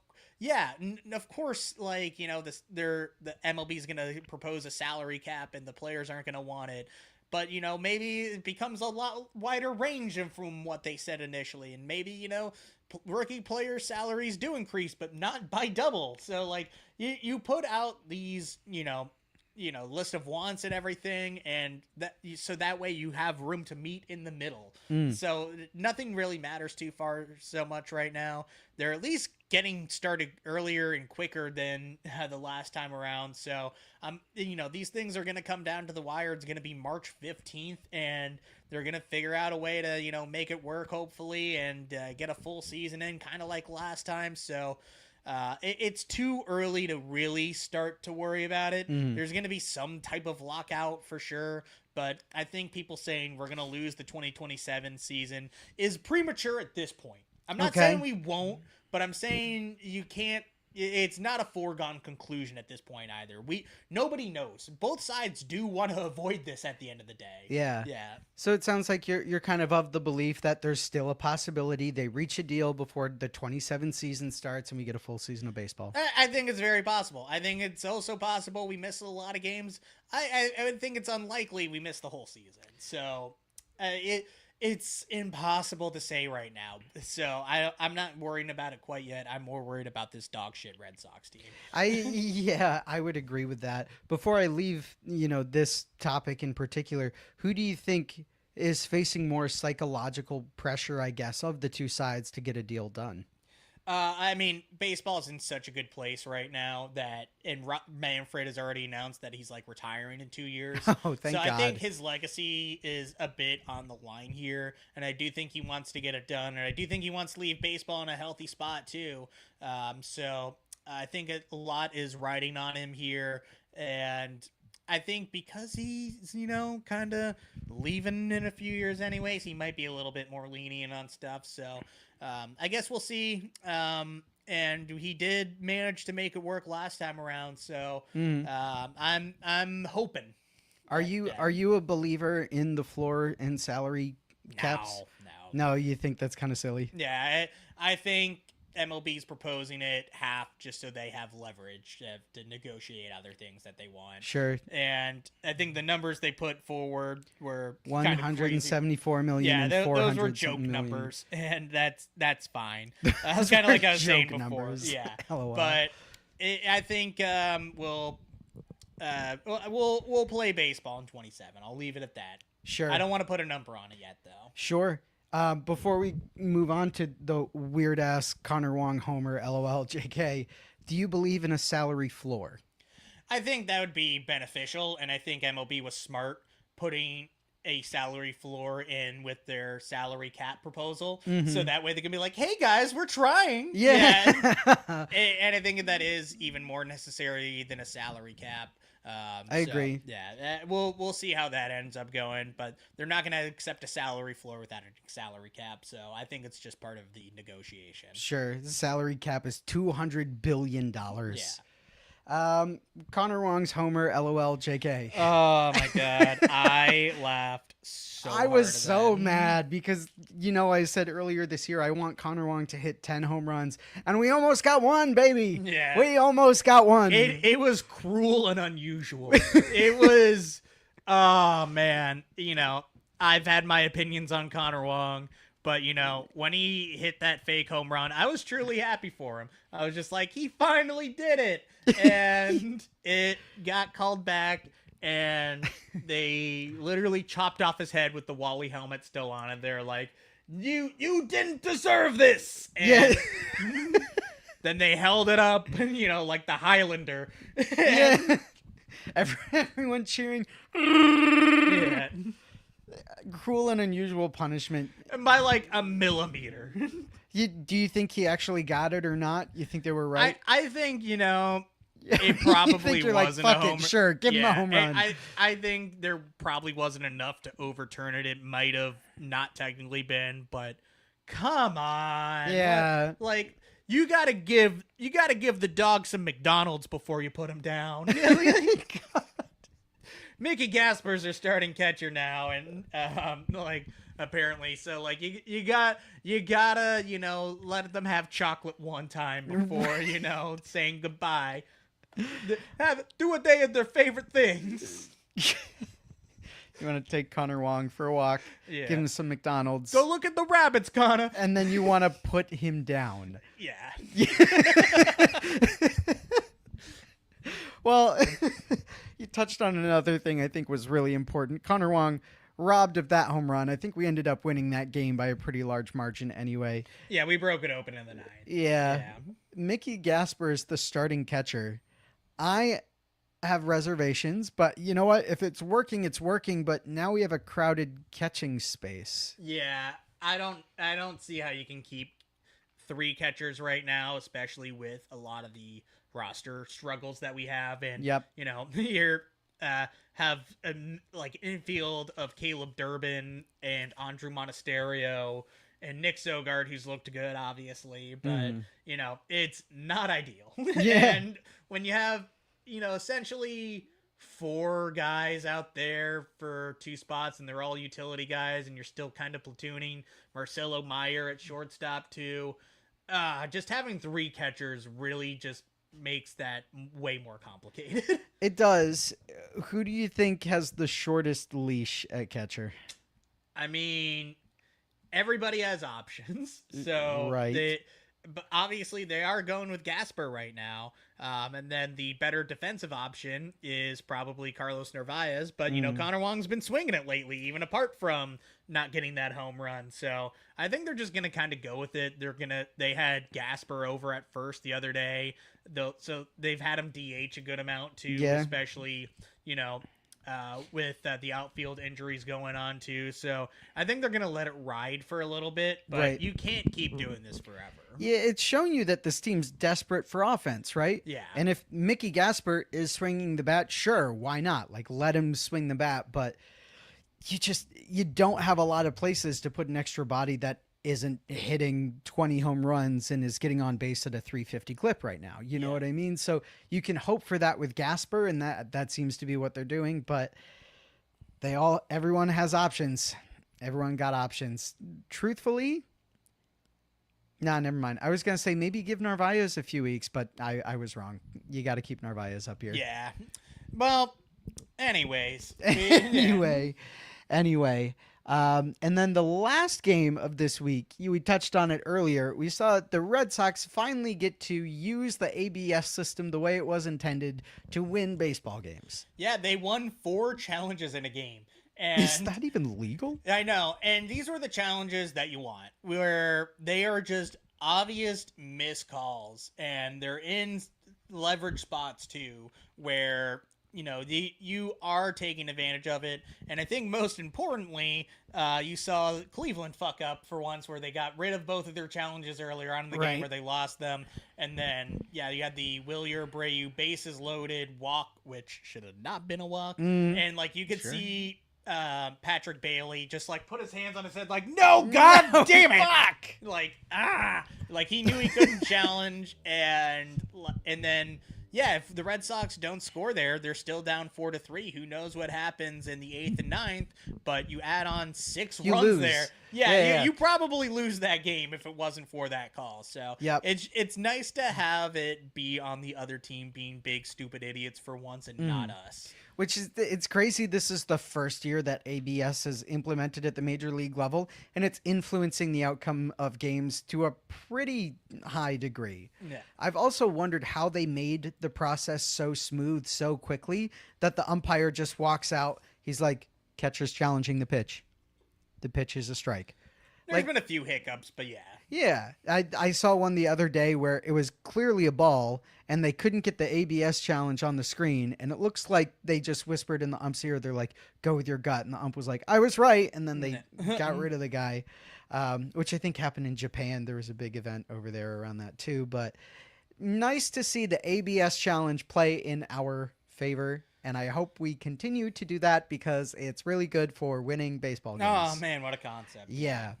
course, like, you know, the MLB is going to propose a salary cap and the players aren't going to want it. But, you know, maybe it becomes a lot wider range from what they said initially. And maybe, you know, rookie player salaries do increase, but not by double. So, like, you put out these, you know, list of wants and everything, and so that way you have room to meet in the middle. So nothing really matters too far so much right now. They're at least getting started earlier and quicker than the last time around. So you know, these things are going to come down to the wire. It's going to be March 15th, and they're going to figure out a way to, you know, make it work hopefully, and get a full season in, kind of like last time. So it's too early to really start to worry about it. There's going to be some type of lockout for sure, but I think people saying we're going to lose the 2027 season is premature at this point. I'm not saying we won't, but I'm saying you can't. It's not a foregone conclusion at this point either. Nobody knows. Both sides do want to avoid this at the end of the day. Yeah. Yeah. So it sounds like you're kind of the belief that there's still a possibility they reach a deal before the 27 season starts and we get a full season of baseball. I think it's very possible. I think it's also possible we miss a lot of games. I would think it's unlikely we miss the whole season. So It's impossible to say right now. So I'm not worrying about it quite yet. I'm more worried about this dog shit Red Sox team. I would agree with that. Before I leave, this topic in particular, who do you think is facing more psychological pressure, I guess, of the two sides to get a deal done? I mean, baseball's in such a good place right now and Manfred has already announced that he's like retiring in 2 years. Oh, thank God. God. I think his legacy is a bit on the line here, and I do think he wants to get it done, and I do think he wants to leave baseball in a healthy spot too. So I think a lot is riding on him here, and I think because he's, kind of leaving in a few years anyways, he might be a little bit more lenient on stuff. So I guess we'll see. And he did manage to make it work last time around. So I'm hoping. Are you a believer in the floor and salary caps? No, you think that's kind of silly? Yeah, I think MLB's proposing it half just so they have leverage to negotiate other things that they want. Sure. And I think the numbers they put forward were 174 million. Yeah, those were joke numbers, and that's fine. It's kind of like I was saying before. Numbers. Yeah, LOL. But I think we'll play baseball in 27. I'll leave it at that. Sure. I don't want to put a number on it yet, though. Sure. Before we move on to the weird-ass Connor Wong homer, LOL, JK, do you believe in a salary floor? I think that would be beneficial, and I think MLB was smart putting a salary floor in with their salary cap proposal, so that way they can be like, hey, guys, we're trying. Yeah. And I think that is even more necessary than a salary cap. I agree. Yeah, we'll see how that ends up going, but they're not going to accept a salary floor without a salary cap, so I think it's just part of the negotiation. Sure, the salary cap is $200 billion. Yeah. Connor Wong's homer, LOL, JK. Oh my God, I laughed so hard. I was so mad because, I said earlier this year I want Connor Wong to hit 10 home runs, and we almost got one, baby. Yeah. We almost got one. It was cruel and unusual. It was, oh man, I've had my opinions on Connor Wong, but when he hit that fake home run, I was truly happy for him. I was just like, he finally did it. And it got called back, and they literally chopped off his head with the Wally helmet still on it. They're like, you didn't deserve this. And then they held it up, like the Highlander. Yeah. Everyone cheering. Yeah. Cruel and unusual punishment. And by like a millimeter. Do you think he actually got it or not? You think they were right? I think, it probably wasn't like, a fuck home it, sure, give him a home run. I think there probably wasn't enough to overturn it. It might have not technically been, but come on. Yeah. Like you gotta give the dog some McDonald's before you put him down. Mickey Gasper's their starting catcher now, and apparently, so like you gotta let them have chocolate one time before saying goodbye. Do a day of their favorite things. You want to take Connor Wong for a walk, give him some McDonald's. Go look at the rabbits, Connor. And then you want to put him down. Yeah. Well, you touched on another thing I think was really important. Connor Wong robbed of that home run. I think we ended up winning that game by a pretty large margin anyway. Yeah, we broke it open in the ninth. Yeah. Mickey Gasper is the starting catcher. I have reservations, but you know what? If it's working, it's working, but now we have a crowded catching space. Yeah, I don't see how you can keep 3 catchers right now, especially with a lot of the roster struggles that we have, and here have like infield of Caleb Durbin and Andrew Monasterio and Nick Sogard, who's looked good, obviously, but it's not ideal. Yeah. And when you have essentially 4 guys out there for 2 spots, and they're all utility guys, and you're still kind of platooning Marcelo Meyer at shortstop too. Just having 3 catchers really just makes that way more complicated. It does. Who do you think has the shortest leash at catcher? I mean, everybody has options. So Right. but obviously they are going with Gasper right now. And then the better defensive option is probably Carlos Narvaez. But, Connor Wong's been swinging it lately, even apart from not getting that home run. So I think they're just going to kind of go with it. They had Gasper over at first the other day, though. So they've had him DH a good amount too, especially, with the outfield injuries going on too. So I think they're going to let it ride for a little bit, but you can't keep doing this forever. Yeah, it's showing you that this team's desperate for offense, right? Yeah. And if Mickey Gasper is swinging the bat, sure, why not? Like, let him swing the bat, but you don't have a lot of places to put an extra body that isn't hitting 20 home runs and is getting on base at a 350 clip right now. You know what I mean? So you can hope for that with Gasper, and that seems to be what they're doing, but everyone has options. Everyone got options. Truthfully, nah, never mind. I was going to say maybe give Narvaez a few weeks, but I was wrong. You got to keep Narvaez up here. Yeah. Well, anyways. Anyway. And then the last game of this week, we touched on it earlier. We saw the Red Sox finally get to use the ABS system the way it was intended to win baseball games. Yeah, they won 4 challenges in a game. And is that even legal? I know. And these were the challenges that you want, where they are just obvious missed calls, and they're in leverage spots too, where you are taking advantage of it. And I think most importantly, you saw Cleveland fuck up for once, where they got rid of both of their challenges earlier on in the game where they lost them. And then, you had the Wilyer Abreu bases loaded walk, which should have not been a walk. And you could see Patrick Bailey just put his hands on his head no, god damn it, fuck, he knew he couldn't challenge, and then if the Red Sox don't score there, they're still down 4-3. Who knows what happens in the 8th and 9th, but you add on 6 runs lose. there. You probably lose that game if it wasn't for that call. So it's nice to have it be on the other team being big stupid idiots for once and not us. Which is, it's crazy. This is the first year that ABS is implemented at the major league level, and it's influencing the outcome of games to a pretty high degree. Yeah. I've also wondered how they made the process so smooth so quickly that the umpire just walks out. He's like, catcher's challenging the pitch. The pitch is a strike. There's been a few hiccups, but yeah. Yeah. I saw one the other day where it was clearly a ball, and they couldn't get the ABS challenge on the screen, and it looks like they just whispered in the ump's ear. They're like, go with your gut. And the ump was like, I was right. And then they got rid of the guy, which I think happened in Japan. There was a big event over there around that too. But nice to see the ABS challenge play in our favor. And I hope we continue to do that because it's really good for winning baseball games. Oh, man, what a concept. Yeah.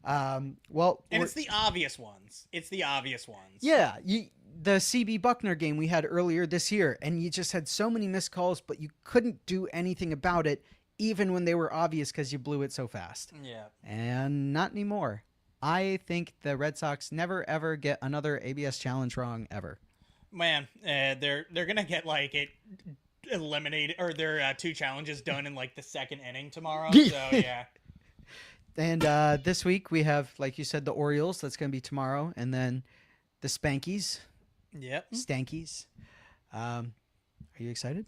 And it's the obvious ones. Yeah. The CB Buckner game we had earlier this year, and you just had so many missed calls, but you couldn't do anything about it, even when they were obvious because you blew it so fast. Yeah. And not anymore. I think the Red Sox never, ever get another ABS challenge wrong, ever. Man, they're going to get it eliminated, or their 2 challenges done in the 2nd inning tomorrow. So, yeah. And this week we have, like you said, the Orioles. That's going to be tomorrow. And then the Spankies. Yep. Stankies. Are you excited?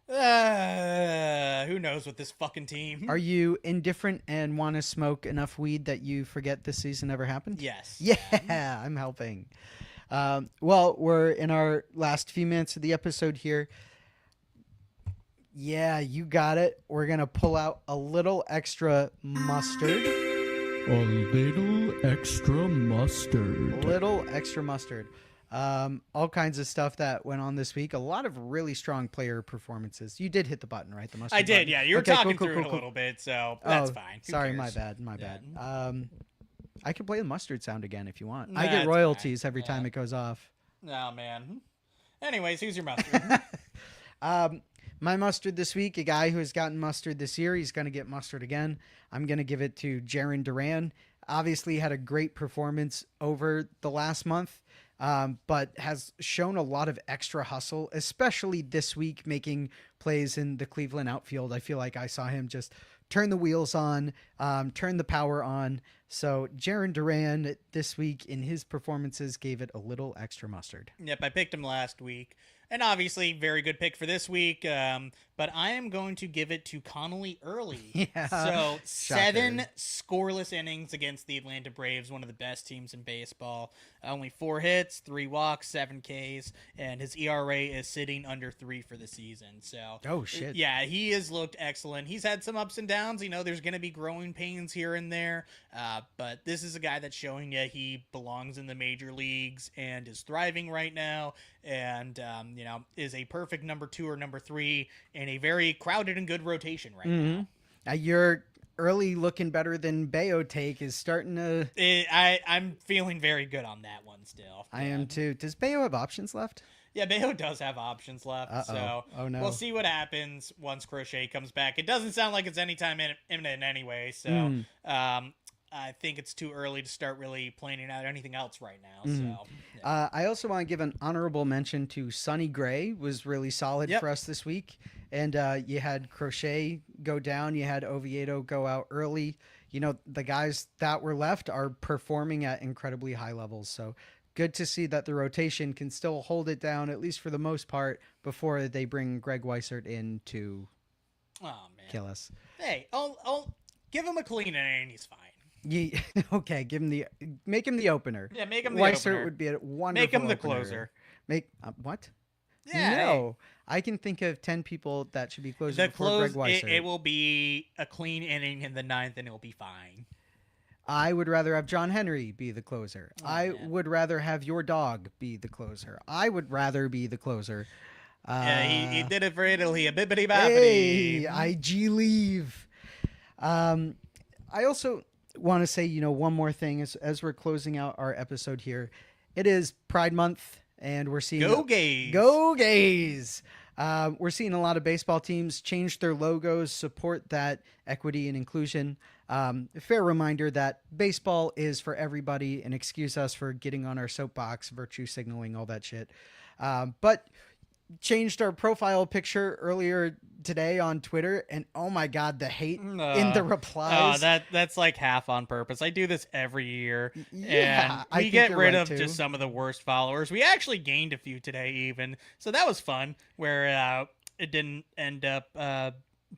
Who knows with this fucking team? Are you indifferent and want to smoke enough weed that you forget this season ever happened? Yes. Yeah, I'm helping. Well, we're in our last few minutes of the episode here. Yeah, you got it. We're going to pull out a little extra mustard. A little extra mustard. Little extra mustard. All kinds of stuff that went on this week. A lot of really strong player performances. You did hit the button, right? The mustard I did, button. yeah. You were talking through it a little bit, so that's fine. Who sorry, cares? my bad. I can play the mustard sound again if you want. Nah, I get it's royalties fine. every time it goes off. Oh, man. Anyways, who's your mustard? My mustard this week, a guy who has gotten mustard this year, he's going to get mustard again. I'm going to give it to Jarren Duran. Obviously had a great performance over the last month, but has shown a lot of extra hustle, especially this week, making plays in the Cleveland outfield. I feel like I saw him just turn the wheels on, turn the power on. So Jarren Duran this week in his performances gave it a little extra mustard. Yep, I picked him last week. And obviously, very good pick for this week. But I am going to give it to Connolly Early. Yeah. So, Shocker. 7 scoreless innings against the Atlanta Braves, one of the best teams in baseball. Only 4 hits, 3 walks, 7 Ks, and his ERA is sitting under 3 for the season. So, Oh, shit. yeah, he has looked excellent. He's had some ups and downs. There's going to be growing pains here and there. But this is a guy that's showing you he belongs in the major leagues and is thriving right now. And, is a perfect number 2 or number 3 in a very crowded and good rotation right now. Your early looking better than Bayo take is starting to... I'm feeling very good on that one still. I am too. Does Bayo have options left? Yeah, Bayo does have options left. So Oh, no. we'll see what happens once Crochet comes back. It doesn't sound like it's anytime imminent anyway. So I think it's too early to start really planning out anything else right now. So yeah. I also want to give an honorable mention to Sonny Gray. Was really solid for us this week. And you had Crochet go down. You had Oviedo go out early. The guys that were left are performing at incredibly high levels. So good to see that the rotation can still hold it down, at least for the most part, before they bring Greg Weissert in to kill us. Hey, I'll give him a clean inning. He's fine. Okay, make him the opener. Yeah, make him the Weissert opener. would be a wonderful Make him the opener. closer. Make what? Yeah. No, I can think of 10 people that should be closers The before Greg close. Weissert. It will be a clean inning in the 9th, and it'll be fine. I would rather have John Henry be the closer. I would rather have your dog be the closer. I would rather be the closer. Yeah, he did it for Italy. A bippity Hey, boppity. IG leave. I also want to say, one more thing as we're closing out our episode here. It is Pride Month, and we're seeing Go Gays. Go Gays. We're seeing a lot of baseball teams change their logos, support that equity and inclusion. A fair reminder that baseball is for everybody, and excuse us for getting on our soapbox, virtue signaling, all that shit. But changed our profile picture earlier today on Twitter, and oh my god, the hate in the replies. That's like half on purpose. I do this every year, Yeah, and I we think get you're rid right, of too. just some of the worst followers. We actually gained a few today, even, so that was fun. Where it didn't end up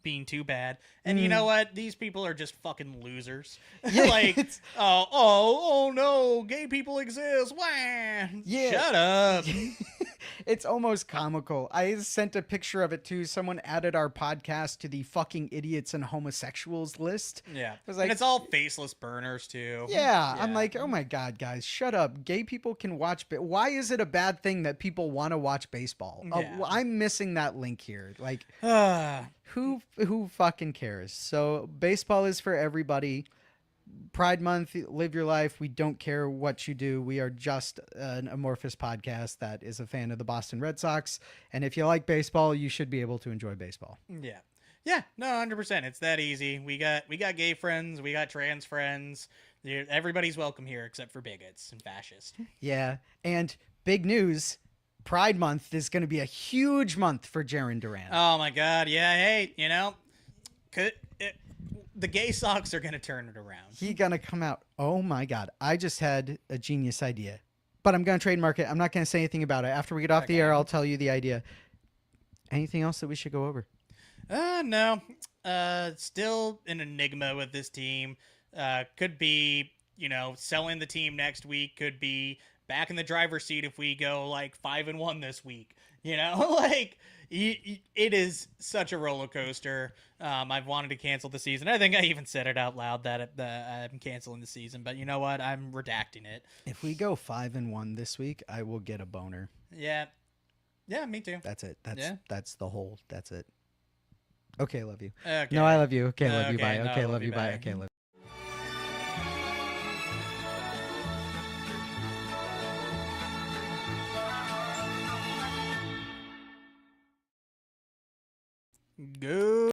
being too bad. And you know what? These people are just fucking losers. Yeah, Like, oh no, gay people exist. Wah. Yeah. Shut up. It's almost comical. I sent a picture of it too. Someone added our podcast to the fucking idiots and homosexuals list. Yeah. was like- and it's all faceless burners too. Yeah, I'm like, oh my god, guys, shut up. Gay people can watch. Why is it a bad thing that people want to watch baseball? Yeah. I'm missing that link here. Like, Ah. who fucking cares? So baseball is for everybody. Pride Month, live your life. We don't care what you do. We are just an amorphous podcast that is a fan of the Boston Red Sox. And if you like baseball, you should be able to enjoy baseball. Yeah. Yeah, no, 100%. It's that easy. We got gay friends, we got trans friends. Everybody's welcome here except for bigots and fascists. Yeah. And big news, Pride Month is going to be a huge month for Jarren Duran. Oh my god. Yeah, hey, the gay Sox are going to turn it around. He going to come out. Oh my God. I just had a genius idea, but I'm going to trademark it. I'm not going to say anything about it. After we get off the air, I'll tell you the idea. Anything else that we should go over? No. Still an enigma with this team. Could be, selling the team next week. Could be back in the driver's seat if we go like 5-1 this week. Like it is such a roller coaster. I've wanted to cancel the season. I think I even said it out loud that I'm canceling the season. But you know what? I'm redacting it. If we go 5-1 this week, I will get a boner. Yeah. Yeah, me too. That's it. Yeah. That's the whole. That's it. Okay, love you. Okay. No, I love you. Okay, love you. Okay, Bye. no, Okay, love love you, you. Bye. bye. Okay, love. Go.